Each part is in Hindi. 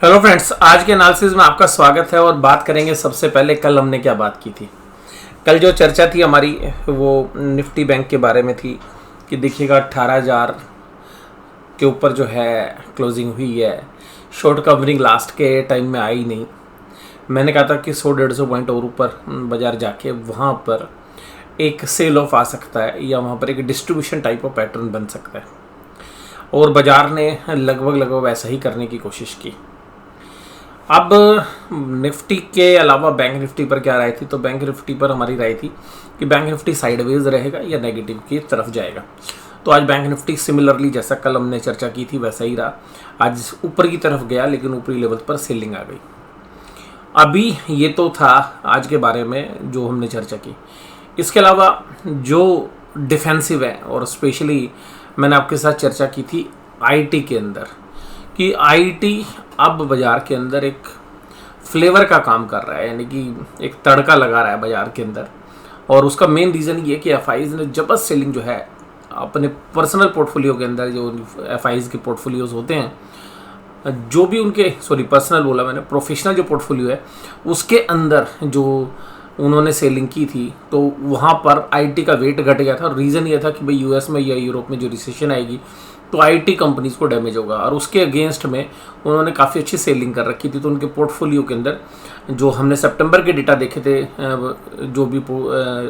हेलो फ्रेंड्स, आज के एनालिसिस में आपका स्वागत है और बात करेंगे। सबसे पहले कल हमने क्या बात की थी। कल जो चर्चा थी हमारी वो निफ्टी बैंक के बारे में थी कि देखिएगा 18,000 के ऊपर जो है क्लोजिंग हुई है। शॉर्ट कवरिंग लास्ट के टाइम में आई नहीं। मैंने कहा था कि 100-150 पॉइंट और ऊपर बाजार जाके वहाँ पर एक सेल ऑफ आ सकता है या वहाँ पर एक डिस्ट्रीब्यूशन टाइप ऑफ पैटर्न बन सकता है, और बाजार ने लगभग वैसा ही करने की कोशिश की। अब निफ्टी के अलावा बैंक निफ्टी पर क्या राय थी, तो बैंक निफ्टी पर हमारी राय थी कि बैंक निफ्टी साइडवेज रहेगा या नेगेटिव की तरफ जाएगा। तो आज बैंक निफ्टी सिमिलरली जैसा कल हमने चर्चा की थी वैसा ही रहा। आज ऊपर की तरफ गया लेकिन ऊपरी लेवल पर सेलिंग आ गई। अभी ये तो था आज के बारे में जो हमने चर्चा की। इसके अलावा जो डिफेंसिव है, और स्पेशली मैंने आपके साथ चर्चा की थी आईटी के अंदर कि आईटी अब बाजार के अंदर एक फ्लेवर का काम कर रहा है, यानी कि एक तड़का लगा रहा है बाजार के अंदर। और उसका मेन रीज़न ये कि एफआईज ने जबरदस्त सेलिंग जो है अपने पर्सनल पोर्टफोलियो के अंदर, जो एफआईज के पोर्टफोलियोज होते हैं, जो भी उनके पर्सनल बोला मैंने, प्रोफेशनल जो पोर्टफोलियो है उसके अंदर जो उन्होंने सेलिंग की थी, तो वहाँ पर आईटी का वेट घट गया था। रीज़न ये था कि भाई यूएस में या यूरोप में जो रिसेशन आएगी तो आईटी कंपनीज को डैमेज होगा, और उसके अगेंस्ट में उन्होंने काफ़ी अच्छी सेलिंग कर रखी थी। तो उनके पोर्टफोलियो के अंदर जो हमने सितंबर के डेटा देखे थे, जो भी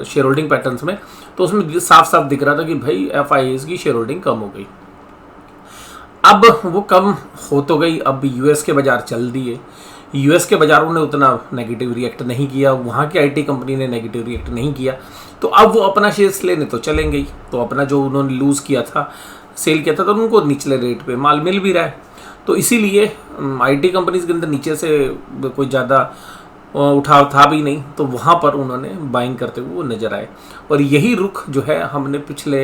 शेयर होल्डिंग पैटर्न्स में, तो उसमें साफ साफ दिख रहा था कि भाई एफआईएस की शेयर होल्डिंग कम हो गई। अब वो कम हो तो गई, अब यूएस के बाजार चल दिए। यूएस के बाजारों ने उतना नेगेटिव रिएक्ट नहीं किया, वहाँ की आईटी कंपनी ने नेगेटिव रिएक्ट नहीं किया, तो अब वो अपना शेयर्स लेने तो चलेंगे ही। तो अपना जो उन्होंने लूज़ किया था, सेल किया था, तो उनको निचले रेट पे माल मिल भी रहा है। तो इसीलिए आईटी कंपनीज के अंदर नीचे से कोई ज़्यादा उठाव था भी नहीं, तो वहाँ पर उन्होंने बाइंग करते हुए वो नज़र आए। और यही रुख जो है हमने पिछले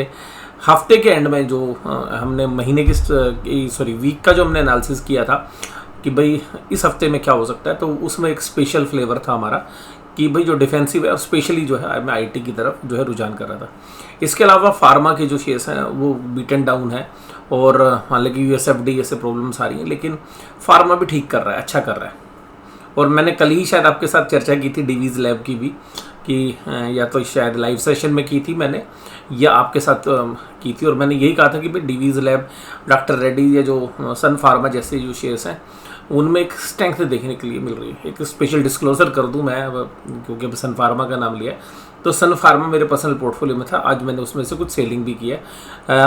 हफ्ते के एंड में, जो हमने महीने की वीक का जो हमने एनालिसिस किया था कि भाई इस हफ्ते में क्या हो सकता है, तो उसमें एक स्पेशल फ्लेवर था हमारा कि भाई जो डिफेंसिव है, और स्पेशली जो है मैं आईटी की तरफ जो है रुझान कर रहा था। इसके अलावा फार्मा के जो शेयर्स हैं वो बीटन डाउन है, और हालांकि यूएसएफडी ऐसे प्रॉब्लम्स आ रही हैं, लेकिन फार्मा भी ठीक कर रहा है, अच्छा कर रहा है। और मैंने कल ही शायद आपके साथ चर्चा की थी डीवीज लैब की भी, कि या तो शायद लाइव सेशन में की थी मैंने या आपके साथ की थी, और मैंने यही कहा था कि भाई डीवीज लैब, डॉक्टर रेड्डी या जो सन फार्मा जैसे जो शेयर्स हैं उनमें एक स्ट्रेंथ देखने के लिए मिल रही है। एक स्पेशल डिस्क्लोजर कर दूं मैं, क्योंकि अब सन फार्मा का नाम लिया, तो सन फार्मा मेरे पर्सनल पोर्टफोलियो में था। आज मैंने उसमें से कुछ सेलिंग भी की है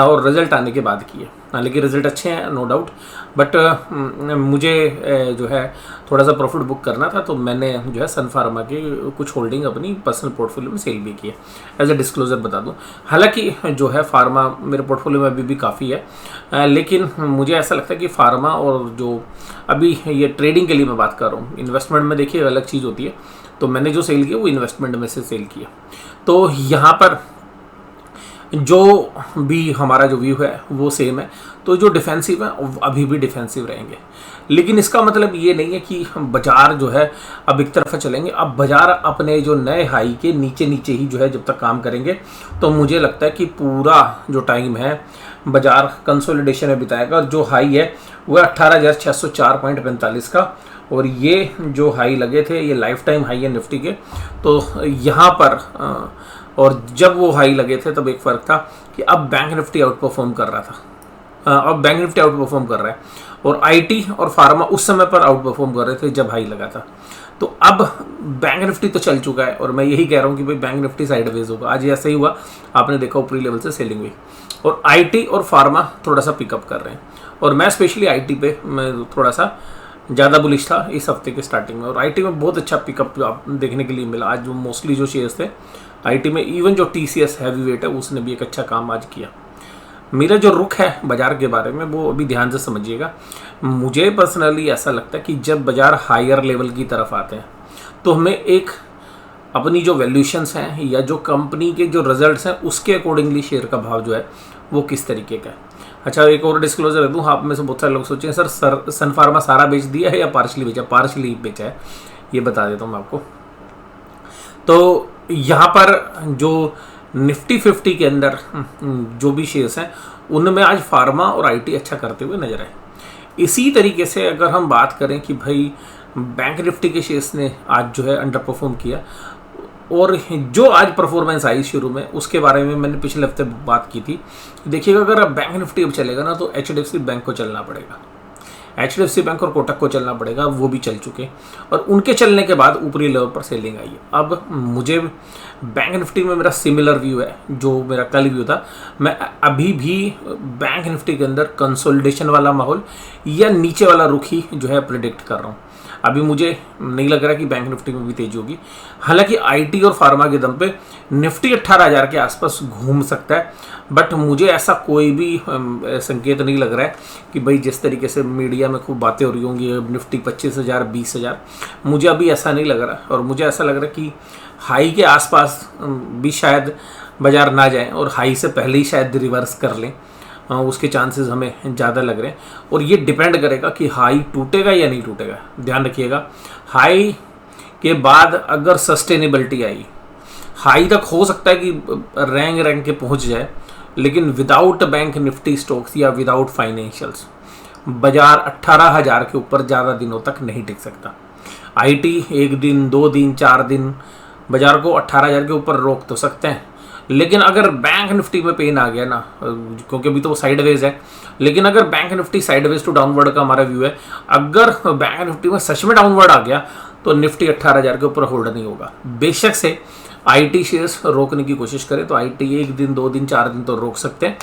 और रिजल्ट आने के बाद की है। हालांकि रिजल्ट अच्छे हैं, नो डाउट, बट मुझे जो है थोड़ा सा प्रॉफिट बुक करना था, तो मैंने जो है सन फार्मा की कुछ होल्डिंग अपनी पर्सनल पोर्टफोलियो में सेल भी की है। एज ए डिस्क्लोजर बता दूं, हालांकि जो है फार्मा मेरे पोर्टफोलियो में अभी भी काफ़ी है, लेकिन मुझे ऐसा लगता है कि फार्मा, और जो अभी ये ट्रेडिंग के लिए मैं बात कर रहा हूँ, इन्वेस्टमेंट में देखिए अलग चीज़ होती है, तो मैंने जो सेल किया वो इन्वेस्टमेंट में से सेल किया। तो यहाँ पर जो भी हमारा जो व्यू है वो सेम है। तो जो डिफेंसिव है अभी भी डिफेंसिव रहेंगे, लेकिन इसका मतलब ये नहीं है कि बाजार जो है अब एक तरफा चलेंगे। अब बाजार अपने जो नए हाई के नीचे नीचे ही जो है जब तक काम करेंगे, तो मुझे लगता है कि पूरा जो टाइम है बाजार कंसोलिडेशन में बिताएगा। और जो हाई है वो 18,604.45 का, और ये जो हाई लगे थे ये लाइफ टाइम हाई है निफ्टी के। तो यहाँ पर और जब वो हाई लगे थे तब एक फ़र्क था कि अब बैंक निफ्टी आउट परफॉर्म कर रहा था, अब बैंक निफ्टी आउट परफॉर्म कर रहा है, और आईटी और फार्मा उस समय पर आउट परफॉर्म कर रहे थे जब हाई लगा था। तो अब बैंक निफ्टी तो चल चुका है, और मैं यही कह रहा हूँ कि भाई बैंक निफ्टी साइडवेज होगा। आज ऐसा ही हुआ, आपने देखा ऊपरी लेवल से सेलिंग हुई, और आईटी और फार्मा थोड़ा सा पिकअप कर रहे हैं। और मैं स्पेशली आईटी पे मैं थोड़ा सा ज़्यादा बुलिश था इस हफ्ते के स्टार्टिंग में, और आईटी में बहुत अच्छा पिकअप देखने के लिए मिला। आज जो मोस्टली जो शेयर्स थे आईटी में, इवन जो टीसीएस हैवी वेट है उसने भी एक अच्छा काम आज किया। मेरा जो रुख है बाजार के बारे में वो अभी ध्यान से समझिएगा। मुझे पर्सनली ऐसा लगता है कि जब बाजार हायर लेवल की तरफ आते हैं तो हमें एक अपनी जो वैल्यूशंस हैं या जो कंपनी के जो रिजल्ट्स हैं उसके अकॉर्डिंगली शेयर का भाव जो है वो किस तरीके का है। अच्छा, एक और डिस्क्लोजर दे दूँ, आप में से बहुत सारे लोग सोचें सर सन फार्मा सारा बेच दिया है या पार्शली बेचा? पार्शली बेचा है, ये बता देता हूँ मैं आपको। तो यहाँ पर जो निफ्टी 50 के अंदर जो भी शेयर्स हैं उनमें आज फार्मा और आईटी अच्छा करते हुए नजर आए। इसी तरीके से अगर हम बात करें कि भाई बैंक निफ्टी के शेयर्स ने आज जो है अंडर परफॉर्म किया, और जो आज परफॉर्मेंस आई शुरू में उसके बारे में मैंने पिछले हफ्ते बात की थी। देखिएगा अगर अब बैंक निफ्टी अब चलेगा ना तो HDFC बैंक को चलना पड़ेगा, HDFC बैंक और कोटक को चलना पड़ेगा, वो भी चल चुके, और उनके चलने के बाद ऊपरी लेवल पर सेलिंग आई है। अब मुझे बैंक निफ्टी में मेरा सिमिलर व्यू है जो मेरा कल व्यू था। मैं अभी भी बैंक निफ्टी के अंदर कंसोलिडेशन वाला माहौल या नीचे वाला रुख ही जो है प्रिडिक्ट कर रहा हूँ। अभी मुझे नहीं लग रहा कि बैंक निफ्टी में भी तेजी होगी। हालांकि IT और फार्मा के दम पे निफ्टी 18,000 के आसपास घूम सकता है, बट मुझे ऐसा कोई भी संकेत नहीं लग रहा है कि भाई जिस तरीके से मीडिया में खूब बातें हो रही होंगी निफ्टी 25,000 20,000, मुझे अभी ऐसा नहीं लग रहा। और मुझे ऐसा लग रहा है कि हाई के आसपास भी शायद बाजार ना जाए और हाई से पहले ही शायद रिवर्स कर लें, उसके चांसेस हमें ज़्यादा लग रहे हैं। और ये डिपेंड करेगा कि हाई टूटेगा या नहीं टूटेगा। ध्यान रखिएगा, हाई के बाद अगर सस्टेनेबिलिटी आई, हाई तक हो सकता है कि रैंक के पहुंच जाए, लेकिन विदाउट बैंक निफ्टी स्टॉक्स या विदाउट फाइनेंशियल्स बाजार 18,000 के ऊपर ज़्यादा दिनों तक नहीं टिक सकता। IT 1 दिन 2 दिन 4 दिन बाजार को 18,000 के ऊपर रोक तो सकते हैं, लेकिन अगर बैंक निफ्टी में पेन आ गया ना, क्योंकि अभी तो वो साइडवेज है, लेकिन अगर bank Nifty sideways to downward का हमारा व्यू है, अगर बैंक निफ्टी में सच में डाउनवर्ड आ गया तो निफ्टी 18,000 के ऊपर होल्ड नहीं होगा। बेशक से IT शेयर्स रोकने की कोशिश करें तो IT 1 दिन 2 दिन 4 दिन तो रोक सकते हैं,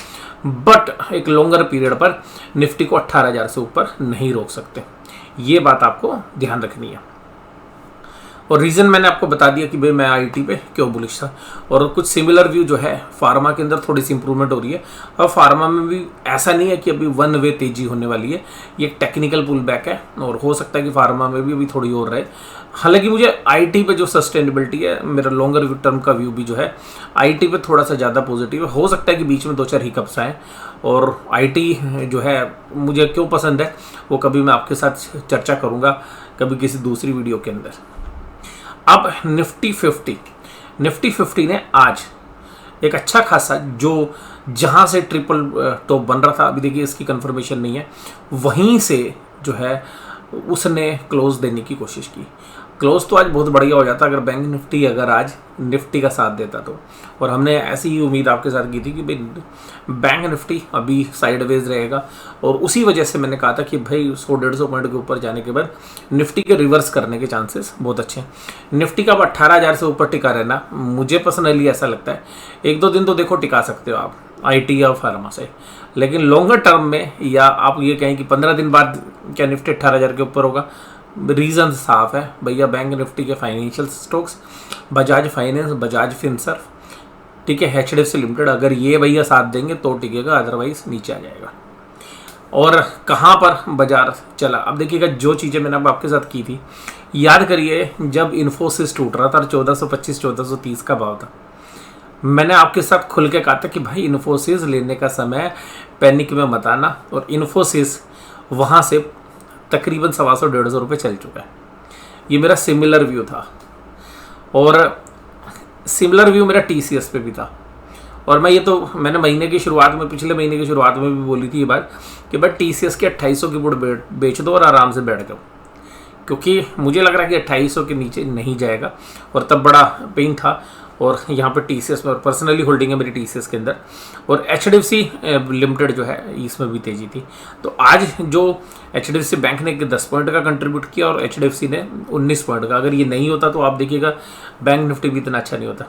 बट एक लॉन्गर पीरियड पर निफ्टी को 18,000 से ऊपर नहीं रोक सकते। ये बात आपको ध्यान रखनी है। और रीज़न मैंने आपको बता दिया कि भाई मैं IT पे क्यों बुलिश था। और कुछ सिमिलर व्यू जो है फार्मा के अंदर थोड़ी सी इंप्रूवमेंट हो रही है। और फार्मा में भी ऐसा नहीं है कि अभी वन वे तेजी होने वाली है, ये एक टेक्निकल पुल बैक है और हो सकता है कि फार्मा में भी अभी थोड़ी और रहे। हालांकि मुझे IT पे जो सस्टेनेबिलिटी है, मेरा लॉन्गर टर्म का व्यू भी जो है IT पे थोड़ा सा ज़्यादा पॉजिटिव है। हो सकता है कि बीच में 2-4 हिकअप्स आए, और IT जो है मुझे क्यों पसंद है वो कभी मैं आपके साथ चर्चा करूँगा कभी किसी दूसरी वीडियो के अंदर। अब निफ्टी 50 ने आज एक अच्छा खासा जो जहां से ट्रिपल टॉप बन रहा था, अभी देखिए इसकी कंफर्मेशन नहीं है, वहीं से जो है उसने क्लोज देने की कोशिश की। क्लोज तो आज बहुत बढ़िया हो जाता अगर बैंक निफ्टी अगर आज निफ्टी का साथ देता तो। और हमने ऐसी ही उम्मीद आपके साथ की थी कि भाई बैंक निफ्टी अभी साइडवेज रहेगा, और उसी वजह से मैंने कहा था कि भाई 100-150 पॉइंट के ऊपर जाने के बाद निफ्टी के रिवर्स करने के चांसेस बहुत अच्छे हैं। निफ्टी का अब 18,000 से ऊपर टिका रहना मुझे पर्सनली ऐसा लगता है। 1-2 दिन तो देखो टिका सकते हो आप IT या फार्मा से, लेकिन लॉन्गर टर्म में या आप ये कहें कि 15 दिन बाद क्या निफ्टी 18,000 के ऊपर होगा, रीज़न साफ है भैया। बैंक निफ्टी के financial stocks Bajaj finance, Bajaj Finserv, ठीक है, HDFC लिमिटेड, अगर ये भैया साथ देंगे तो टिकेगा, अदरवाइज नीचे आ जाएगा। और कहाँ पर बाजार चला, अब देखिएगा जो चीज़ें मैंने अब आपके साथ की थी, याद करिए जब इन्फोसिस टूट रहा था 1425-1430 का भाव था, मैंने आपके साथ खुल के कहा था कि भाई इन्फोसिस लेने का समय, पैनिक में मत आना। और इन्फोसिस वहाँ से तकरीबन 125-150 रुपये चल चुका है। ये मेरा सिमिलर व्यू था, और सिमिलर व्यू मेरा TCS पे भी था। और मैं ये तो मैंने महीने की शुरुआत में, पिछले महीने की शुरुआत में भी बोली थी ये बात कि भाई TCS के 2800 की पुट बेच दो और आराम से बैठ जाओ, क्योंकि मुझे लग रहा है कि 2800 के नीचे नहीं जाएगा। और तब बड़ा पेन था, और यहाँ पर TCS में पर्सनली होल्डिंग है मेरी TCS के अंदर, और HDFC लिमिटेड जो है इसमें भी तेजी थी। तो आज जो HDFC बैंक ने 10 पॉइंट का कंट्रीब्यूट किया और HDFC ने 19 पॉइंट का, अगर ये नहीं होता तो आप देखिएगा बैंक निफ्टी भी इतना अच्छा नहीं होता।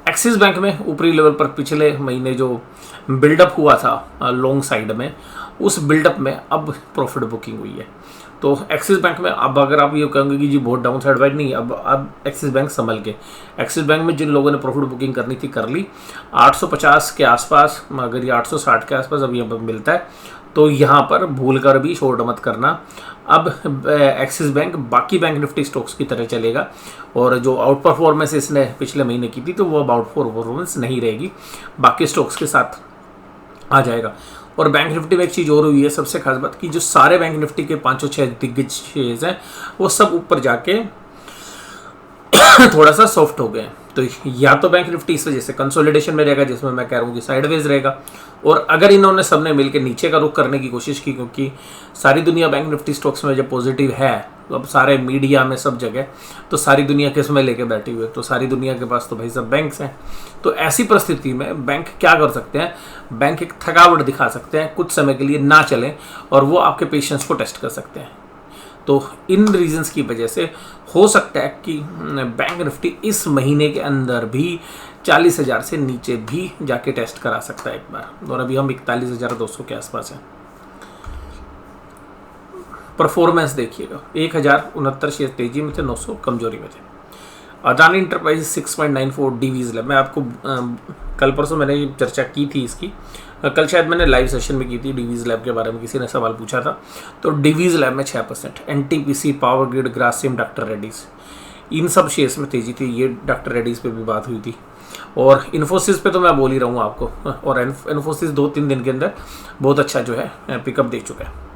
एक्सिस बैंक में ऊपरी लेवल पर पिछले महीने जो बिल्डअप हुआ था लॉन्ग साइड में, उस बिल्डअप में अब प्रॉफिट बुकिंग हुई है। तो एक्सिस बैंक में अब अगर आप ये कहेंगे कि जी बहुत डाउन साइड वाइड नहीं, अब एक्सिस बैंक संभल के, एक्सिस बैंक में जिन लोगों ने प्रॉफिट बुकिंग करनी थी कर ली। 850 के आसपास, अगर ये 860 के आसपास अब यहाँ पर मिलता है तो यहाँ पर भूल कर भी शॉर्ट मत करना। अब एक्सिस बैंक बाकी बैंक निफ्टी स्टॉक्स की तरह चलेगा, और जो आउट परफॉर्मेंस इसने पिछले महीने की थी तो वो अब आउट परफॉर्मेंस नहीं रहेगी, बाकी स्टॉक्स के साथ आ जाएगा। और बैंक निफ्टी में एक चीज़ और हुई है सबसे खास बात, कि जो सारे बैंक निफ्टी के 5-6 दिग्गज शेयर्स हैं वो सब ऊपर जाके थोड़ा सा सॉफ्ट हो गए हैं। तो या तो बैंक निफ्टी इस वजह से कंसोलिडेशन में रहेगा, जिसमें मैं कह रहा हूँ कि साइडवेज रहेगा, और अगर इन्होंने सबने मिलकर नीचे का रुख करने की कोशिश की, क्योंकि सारी दुनिया बैंक निफ्टी स्टॉक्स में जब पॉजिटिव है, तो अब सारे मीडिया में सब जगह तो सारी दुनिया किस में लेके बैठी हुई है, तो सारी दुनिया के पास तो भाई सब बैंक्स हैं। तो ऐसी परिस्थिति में बैंक क्या कर सकते हैं, बैंक एक थकावट दिखा सकते हैं, कुछ समय के लिए ना चलें, और वो आपके पेशेंस को टेस्ट कर सकते हैं। तो इन रीजंस की वजह से हो सकता है कि बैंक निफ्टी इस महीने के अंदर भी 40,000 से नीचे भी जाके टेस्ट करा सकता है एक बार, और अभी हम 41,200 के आसपास हैं। परफॉर्मेंस देखिएगा, 1069 शेयर तेजी में थे, 900 कमजोरी में थे। अदानी इंटरप्राइज 6.94 डीवीज लैब, मैं आपको कल परसों मैंने ये चर्चा की थी इसकी, कल शायद मैंने लाइव सेशन में की थी डीवीज लैब के बारे में, किसी ने सवाल पूछा था। तो डीवीज लैब में 6%, NTPC, power grid, Grasim, doctor Reddy's, इन सब शेयर्स में तेजी थी। ये डॉक्टर रेड्डीज पे भी बात हुई थी, और इन्फोसिस पे तो मैं बोल ही रहा हूँ आपको, और इन्फोसिस 2-3 दिन के अंदर बहुत अच्छा जो है पिकअप दे चुका है।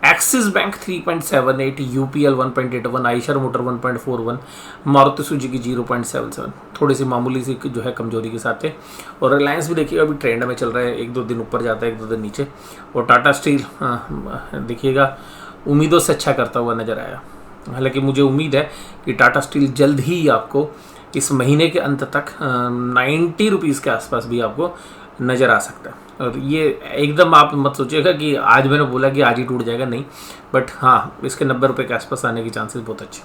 Axis bank 3.78, UPL 1.81, Eicher motor 1.41, Maruti Suzuki 0.77, थोड़ी सी मामूली सी जो है कमजोरी के साथ है। और रिलायंस भी देखिएगा अभी ट्रेंड में चल रहा है, 1-2 दिन ऊपर जाता है, 1-2 दिन नीचे। और टाटा स्टील देखिएगा उम्मीदों से अच्छा करता हुआ नजर आया। हालांकि मुझे उम्मीद है कि टाटा स्टील जल्द ही आपको इस महीने के अंत तक 90 रुपीज़ के आसपास भी आपको नज़र आ सकता है। और ये एकदम आप मत सोचिएगा कि आज मैंने बोला कि आज ही टूट जाएगा, नहीं, बट हाँ इसके 90 रुपये के आसपास आने की चांसेस बहुत अच्छे।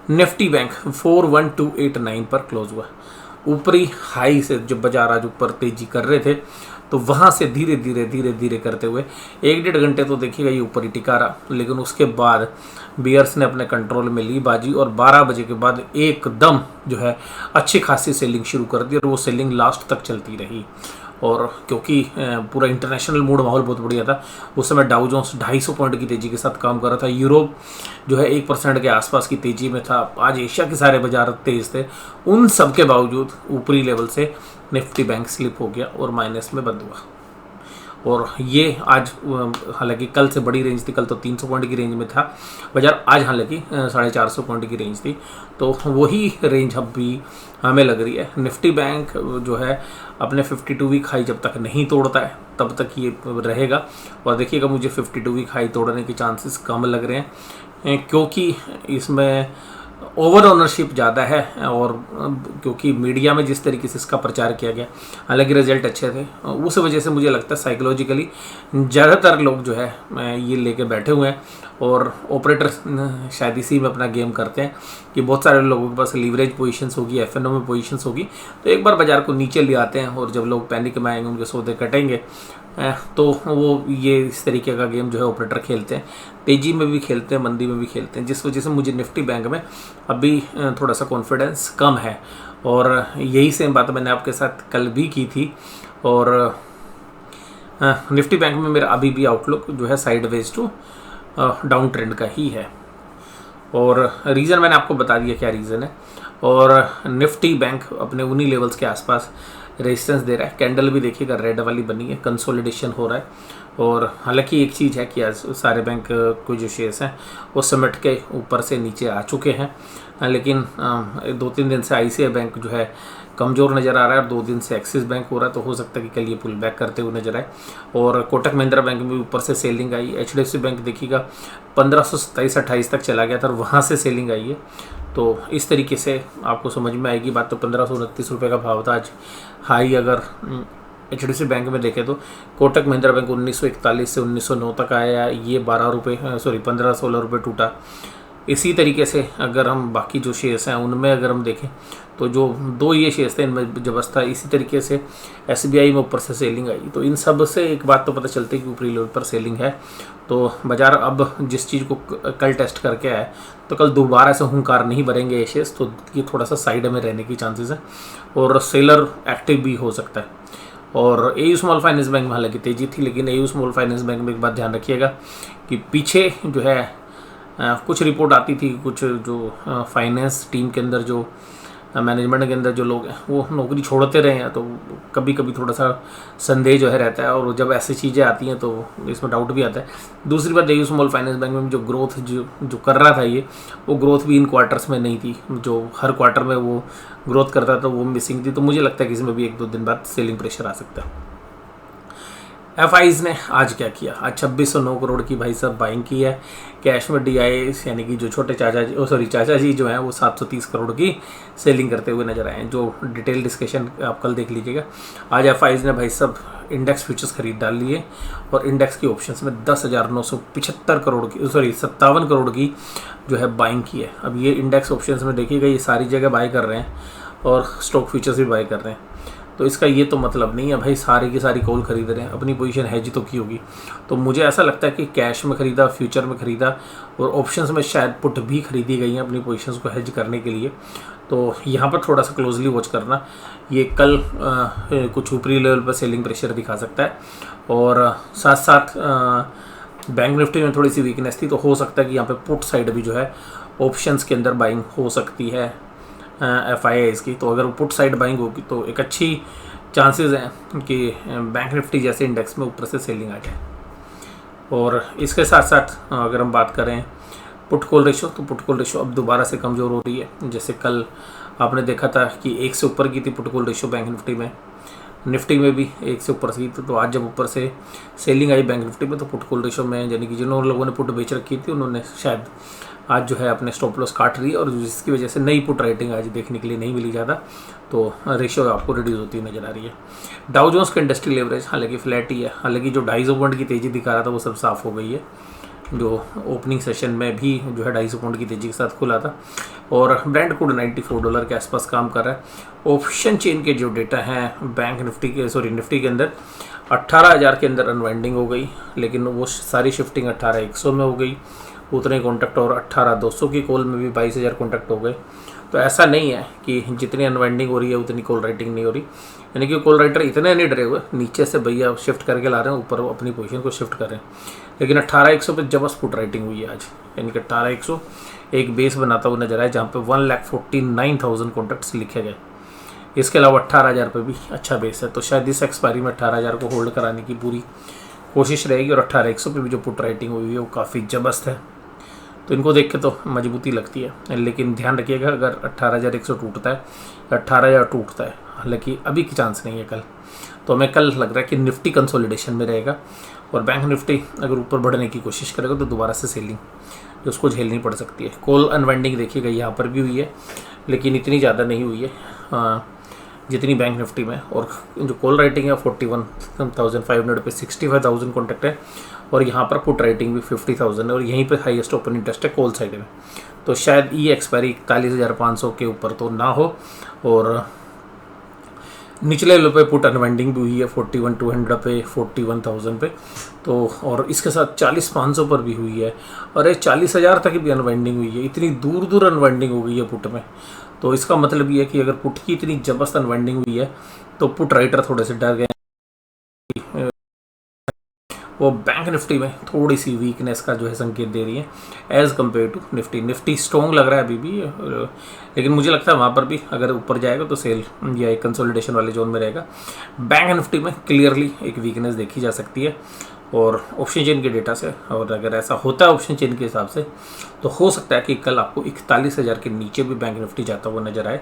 निफ्टी बैंक 41,289 पर क्लोज हुआ। ऊपरी हाई से जब बाजार आज ऊपर तेजी कर रहे थे, तो वहाँ से धीरे धीरे करते हुए 1-1.5 घंटे तो देखिएगा ये ऊपर ही टिका रहा, लेकिन उसके बाद बियर्स ने अपने कंट्रोल में ली बाजी, और 12 बजे के बाद एकदम जो है अच्छी खासी सेलिंग शुरू कर दी, और वो सेलिंग लास्ट तक चलती रही। और क्योंकि पूरा इंटरनेशनल मूड माहौल बहुत बढ़िया था, उस समय डाउ जोन्स 250 पॉइंट की तेज़ी के साथ काम कर रहा था, यूरोप जो है 1% के आसपास की तेज़ी में था, आज एशिया के सारे बाजार तेज़ थे। उन सब के बावजूद ऊपरी लेवल से निफ्टी बैंक स्लिप हो गया और माइनस में बंद हुआ। और ये आज हालांकि कल से बड़ी रेंज थी, कल तो 300 पॉइंट की रेंज में था बाजार, आज हालांकि 450 पॉइंट की रेंज थी, तो वही रेंज अब भी हमें लग रही है। निफ्टी बैंक जो है अपने 52 वीक हाई जब तक नहीं तोड़ता है तब तक ये रहेगा, और देखिएगा मुझे 52 वीक हाई तोड़ने के चांसेस कम लग रहे हैं, क्योंकि इसमें ओवर ओनरशिप ज़्यादा है, और क्योंकि मीडिया में जिस तरीके से इसका प्रचार किया गया, हालांकि रिजल्ट अच्छे थे, उस वजह से मुझे लगता है साइकोलॉजिकली ज़्यादातर लोग जो है ये लेके बैठे हुए हैं, और ऑपरेटर शायद इसी में अपना गेम करते हैं कि बहुत सारे लोगों के पास लीवरेज पोजीशंस होगी, एफएनओ में पोजीशंस होगी, तो एक बार बाजार को नीचे ले आते हैं, और जब लोग पैनिक में आएंगे, उनके सौदे कटेंगे, तो वो ये इस तरीके का गेम जो है ऑपरेटर खेलते हैं, तेज़ी में भी खेलते हैं, मंदी में भी खेलते हैं, जिस वजह से मुझे निफ्टी बैंक में अभी थोड़ा सा कॉन्फिडेंस कम है। और यही सेम बात मैंने आपके साथ कल भी की थी, और निफ्टी बैंक में मेरा अभी भी आउटलुक जो है साइडवेज टू डाउन ट्रेंड का ही है। और रीज़न मैंने आपको बता दिया क्या रीज़न है, और निफ्टी बैंक अपने उन्हीं लेवल्स के आसपास रेजिस्टेंस दे रहा है। कैंडल भी देखिएगा रेड वाली बनी है, कंसोलिडेशन हो रहा है। और हालांकि एक चीज़ है कि आज सारे बैंक को जो शेयर्स हैं वो सिमट के ऊपर से नीचे आ चुके हैं, लेकिन 2-3 दिन से आईसीआई बैंक जो है कमज़ोर नज़र आ रहा है, और 2 दिन से एक्सिस बैंक हो रहा है, तो हो सकता है कि कल ये पुल बैक करते हुए नजर आए। और कोटक महिंद्रा बैंक में भी ऊपर से सेलिंग आई, एचडीएफसी बैंक देखिएगा 1527-28 तक चला गया था, और वहाँ से सेलिंग आई है। तो इस तरीके से आपको समझ में आएगी बात। तो 1529 रुपये का भाव था आज हाई, अगर एचडीएफसी बैंक में देखें तो कोटक महिंद्रा बैंक 1941 से 1909 तक आया, ये 15-16 रुपये टूटा। इसी तरीके से अगर हम बाकी जो शेयर्स हैं उनमें अगर हम देखें तो जो 2 ये शेयर्स थे इनमें जबरदस्त था, इसी तरीके से एसबीआई में ऊपर से सेलिंग आई। तो इन सब से एक बात तो पता चलती है कि ऊपरी लेवल पर सेलिंग है। तो बाजार अब जिस चीज़ को कल टेस्ट करके आया, तो कल दोबारा से हुंकार नहीं भरेंगे ये शेयर्स, तो ये थोड़ा सा साइड में रहने की चांसेस है, और सेलर एक्टिव भी हो सकता है। और एयू स्मॉल फाइनेंस बैंक में हालांकि तेजी थी, लेकिन एयू स्मॉल फाइनेंस बैंक में एक बात ध्यान रखिएगा कि पीछे जो है कुछ रिपोर्ट आती थी, कुछ जो फाइनेंस टीम के अंदर जो मैनेजमेंट के अंदर जो लोग हैं वो नौकरी छोड़ते रहे हैं, तो कभी कभी थोड़ा सा संदेह जो है रहता है, और जब ऐसी चीज़ें आती हैं तो इसमें डाउट भी आता है। दूसरी बात देखिए, स्मॉल फाइनेंस बैंक में जो ग्रोथ जो कर रहा था ये, वो ग्रोथ भी इन क्वार्टर्स में नहीं थी, जो हर क्वार्टर में वो ग्रोथ करता था वो मिसिंग थी। तो मुझे लगता है कि इसमें भी 1-2 दिन बाद सेलिंग प्रेशर आ सकता है। एफआईज ने आज क्या किया, आज 2609 करोड़ की भाई साहब बाइंग की है। कैश में डीआई यानी कि जो छोटे चाचा जी जो हैं वो 730 करोड़ की सेलिंग करते हुए नजर आए हैं। जो डिटेल डिस्कशन आप कल देख लीजिएगा। आज एफआईज ने भाई साहब इंडेक्स फ्यूचर्स खरीद डाल लिए और इंडेक्स की ऑप्शंस में 10,975 करोड़ की 57 करोड़ की जो है बाइंग की है। अब ये इंडेक्स ऑप्शंस में देखिएगा, ये सारी जगह बाय कर रहे हैं और स्टॉक फ्यूचर्स भी बाय कर रहे हैं। तो इसका ये तो मतलब नहीं है भाई सारी की सारी कॉल खरीद रहे हैं, अपनी पोजीशन हैज तो की होगी। तो मुझे ऐसा लगता है कि कैश में खरीदा, फ्यूचर में खरीदा और ऑप्शंस में शायद पुट भी खरीदी गई हैं अपनी पोजीशंस को हेज करने के लिए। तो यहाँ पर थोड़ा सा क्लोजली वॉच करना, ये कल कुछ ऊपरी लेवल पर सेलिंग प्रेशर दिखा सकता है। और साथ साथ बैंक निफ्टी में थोड़ी सी वीकनेस थी, तो हो सकता है कि यहाँ पे पुट साइड भी जो है ऑप्शंस के अंदर बाइंग हो सकती है FIIs की। तो अगर पुट साइड बाइंग होगी तो एक अच्छी चांसेस हैं कि बैंक निफ्टी जैसे इंडेक्स में ऊपर से सेलिंग आ जाए। और इसके साथ साथ अगर हम बात करें पुट कॉल रेशो, तो पुट कॉल रेशो अब दोबारा से कमज़ोर हो रही है। जैसे कल आपने देखा था कि 1 से ऊपर की थी put call ratio bank Nifty में भी 1 से ऊपर थी। तो आज जब ऊपर से सेलिंग आई बैंक निफ्टी में, तो पुट कॉल रेशो में यानी कि जिन लोगों ने पुट बेच रखी थी उन्होंने शायद आज जो है अपने स्टॉप लॉस काट रही है, और जिसकी वजह से नई पुट राइटिंग आज देखने के लिए नहीं मिली ज़्यादा, तो रेशियो आपको रिड्यूस होती हुई नजर आ रही है। डाउ जोन्स का इंडस्ट्री लेवरेज हालांकि फ्लैट ही है, हालांकि जो 250 पॉइंट की तेज़ी दिखा रहा था वो सब साफ़ हो गई है। जो ओपनिंग सेशन में भी जो है 250 पॉइंट की तेज़ी के साथ खुला था, और ब्रांड कोड $94 के आसपास काम कर रहा है। ऑप्शन चेन के जो डेटा हैं बैंक निफ्टी के अंदर 18,000 के अंदर अनवाइंडिंग हो गई, लेकिन वो सारी शिफ्टिंग 18,100 में हो गई। उतने कॉन्टैक्ट और 18,200 की कॉल में भी 22,000 कॉन्टैक्ट हो गए। तो ऐसा नहीं है कि जितनी अनवाइंडिंग हो रही है उतनी कॉल राइटिंग नहीं हो रही, यानी कि कॉल राइटर इतने नहीं डरे हुए, नीचे से भैया शिफ्ट करके ला रहे हैं, ऊपर अपनी पोजीशन को शिफ्ट कर रहे हैं। लेकिन 18,100 पे जबरदस्त पुट राइटिंग हुई है आज, यानी कि 18,100 एक बेस बनाता हुआ नजर आया जहाँ पे 1,49,000 कॉन्टैक्ट्स लिखे गए। इसके अलावा 18,000 पे भी अच्छा बेस है, तो शायद इस एक्सपायरी में 18,000 को होल्ड कराने की पूरी कोशिश रहेगी। और 18,100 पे भी जो पुट राइटिंग हुई है वो काफ़ी जबरदस्त है, तो इनको देख के तो मजबूती लगती है। लेकिन ध्यान रखिएगा, अगर 18,100 टूटता है या 18,000 टूटता है, हालांकि अभी की चांस नहीं है कल, तो हमें कल लग रहा है कि निफ्टी कंसोलिडेशन में रहेगा, और बैंक निफ्टी अगर ऊपर बढ़ने की कोशिश करेगा तो दोबारा से सेलिंग जो उसको झेलनी पड़ सकती है। कॉल अनवाइंडिंग देखिएगा यहाँ पर भी हुई है, लेकिन इतनी ज़्यादा नहीं हुई है जितनी बैंक निफ्टी में। और जो कॉल राइटिंग है 41,500 पे 65,000 कॉन्टैक्ट है, और यहाँ पर पुट राइटिंग भी 50,000 है, और यहीं पे हाईएस्ट ओपन इंटरेस्ट है कॉल साइड में। तो शायद ये एक्सपायरी 41,500 के ऊपर तो ना हो, और निचले लेवल पे पुट अनवाइंडिंग भी हुई है 41,200 पे 41,000 पे, तो और इसके साथ 40,500 पर भी हुई है, और ये 40,000 तक भी अनवाइंडिंग हुई है। इतनी दूर दूर अनवाइंडिंग हो गई है पुट में, तो इसका मतलब ये है कि अगर पुट की इतनी जबरदस्त अनवाइंडिंग हुई है तो पुट राइटर थोड़े से डर गए। वो बैंक निफ्टी में थोड़ी सी वीकनेस का जो है संकेत दे रही है as compare to Nifty strong लग रहा है अभी भी, लेकिन मुझे लगता है वहाँ पर भी अगर ऊपर जाएगा तो सेल या एक कंसोलिडेशन वाले जोन में रहेगा। बैंक निफ्टी में क्लियरली एक वीकनेस देखी जा सकती है, और ऑप्शन चेन के डेटा से, और अगर ऐसा होता है ऑप्शन चेन के हिसाब से, तो हो सकता है कि कल आपको 41,000 के नीचे भी बैंक निफ्टी जाता हुआ नजर आए,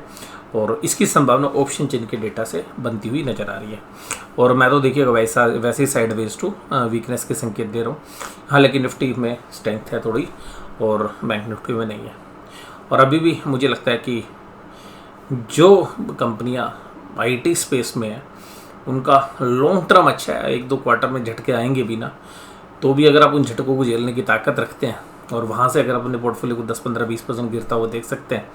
और इसकी संभावना ऑप्शन चेन के डेटा से बनती हुई नजर आ रही है। और मैं तो देखिएगा वैसे ही साइडवेज टू वीकनेस के संकेत दे रहा हूँ। हालांकि निफ्टी में स्ट्रेंथ है थोड़ी, और बैंक निफ्टी में नहीं है। और अभी भी मुझे लगता है कि जो कंपनियां IT स्पेस में है उनका लॉन्ग टर्म अच्छा है। 1-2 क्वार्टर में झटके आएंगे भी ना, तो भी अगर आप उन झटकों को झेलने की ताकत रखते हैं, और वहाँ से अगर अपने पोर्टफोलियो को 10-15-20% गिरता हुआ देख सकते हैं,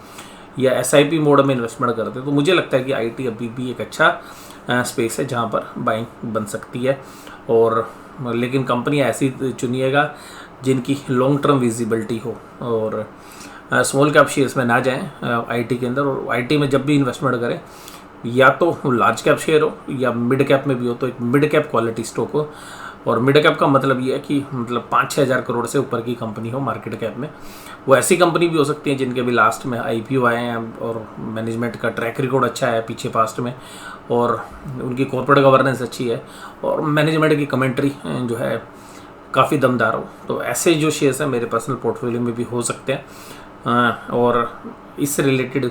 या SIP मोड में इन्वेस्टमेंट करते हैं, तो मुझे लगता है कि IT अभी भी एक अच्छा स्पेस है जहाँ पर बाइंग बन सकती है। और लेकिन कंपनियाँ ऐसी चुनिएगा जिनकी लॉन्ग टर्म विजिबिलिटी हो, और स्मॉल कैप शेयर्स में ना जाएं IT के अंदर। और IT में जब भी इन्वेस्टमेंट करें, या तो लार्ज कैप शेयर हो या मिड कैप में भी हो, तो एक मिड कैप क्वालिटी स्टॉक हो और मिड कैप का मतलब ये है कि मतलब 5-6 हज़ार करोड़ से ऊपर की कंपनी हो मार्केट कैप में। वो ऐसी कंपनी भी हो सकती है जिनके भी लास्ट में IPO आए हैं और मैनेजमेंट का ट्रैक रिकॉर्ड अच्छा है पीछे पास्ट में, और उनकी कॉर्पोरेट गवर्नेंस अच्छी है, और मैनेजमेंट की कमेंट्री जो है काफ़ी दमदार हो। तो ऐसे जो शेयर्स हैं मेरे पर्सनल पोर्टफोलियो में भी हो सकते हैं। और इससे रिलेटेड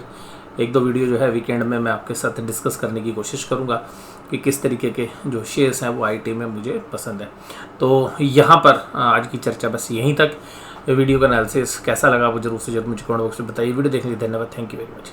1-2 वीडियो जो है वीकेंड में मैं आपके साथ डिस्कस करने की कोशिश करूंगा कि किस तरीके के जो शेयर्स हैं वो IT में मुझे पसंद है। तो यहाँ पर आज की चर्चा बस यहीं तक। वीडियो का एनालिसिस कैसा लगा वो जरूर से जरूर मुझे कमेंट बॉक्स में बताइए। वीडियो देखने के लिए धन्यवाद। Thank you very much.